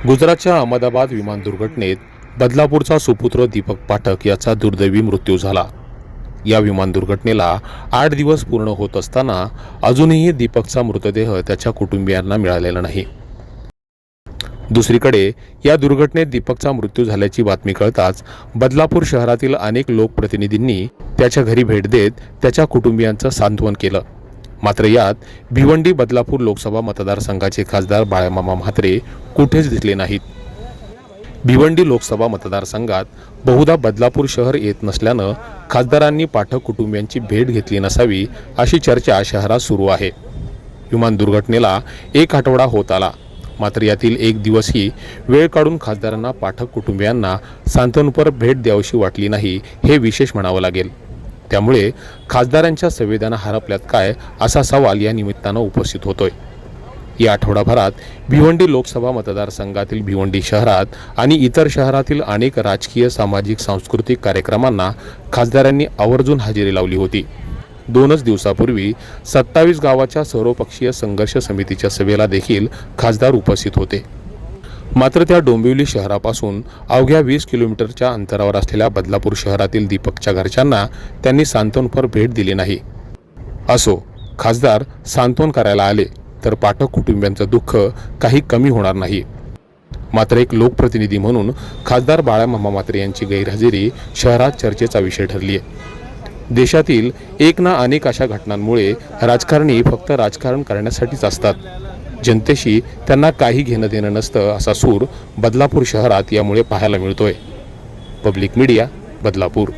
गुजरातच्या अहमदाबाद विमान दुर्घटनेत बदलापूरचा सुपुत्र दीपक पाठक याचा दुर्दैवी मृत्यू झाला। या विमान दुर्घटनेला 8 दिवस पूर्ण होत असताना अजूनही दीपकचा मृतदेह त्याच्या कुटुंबियांना मिळालेला नाही। दुसरीकडे या दुर्घटनेत दीपकचा मृत्यू झाल्याची बातमी कळताच बदलापूर शहरातील अनेक लोकप्रतिनिधींनी त्याच्या घरी भेट देत त्याच्या कुटुंबियांचं सांत्वन केलं। मात्र यात भिवंडी बदलापूर लोकसभा मतदारसंघाचे खासदार बाळामामा म्हात्रे कुठेच दिसले नाहीत। भिवंडी लोकसभा मतदारसंघात बहुधा बदलापूर शहर येत नसल्यानं खासदारांनी पाठक कुटुंबियांची भेट घेतली नसावी अशी चर्चा शहरात सुरू आहे। विमान दुर्घटनेला 1 आठवडा होत आला, मात्र यातील 1 दिवसही वेळ काढून खासदारांना पाठक कुटुंबियांना सांत्वनपर भेट द्यावीशी वाटली नाही हे विशेष म्हणावं लागेल। त्यामुळे खासदारांच्या संवेदना हरपल्यात काय असा सवाल या निमित्तानं उपस्थित होतोय। या आठवडाभरात भिवंडी लोकसभा मतदारसंघातील भिवंडी शहरात आणि इतर शहरातील अनेक राजकीय, सामाजिक, सांस्कृतिक कार्यक्रमांना खासदारांनी आवर्जून हजेरी लावली होती। 2च दिवसापूर्वी 27 गावाच्या सर्वपक्षीय संघर्ष समितीच्या सभेला देखील खासदार उपस्थित होते। मात्र त्या डोंबिवली शहरापासून अवघ्या 20 किलोमीटरच्या अंतरावर असलेल्या बदलापूर शहरातील दीपकच्या घरच्यांना त्यांनी सांत्वनपर भेट दिली नाही। असो, खासदार सांत्वन करायला आले तर पाठक कुटुंबियांचं दुःख काही कमी होणार नाही। मात्र एक लोकप्रतिनिधी म्हणून खासदार बाळामामा म्हात्रे यांची गैरहजेरी शहरात चर्चेचा विषय ठरली आहे। देशातील एक ना अनेक अशा घटनांमुळे राजकारणी फक्त राजकारण करण्यासाठीच असतात, जनतेशी त्यांना काही घेणं देणं नसतं असा सूर बदलापूर शहरात यामुळे पाहायला मिळतोय। Public media, Badlapur.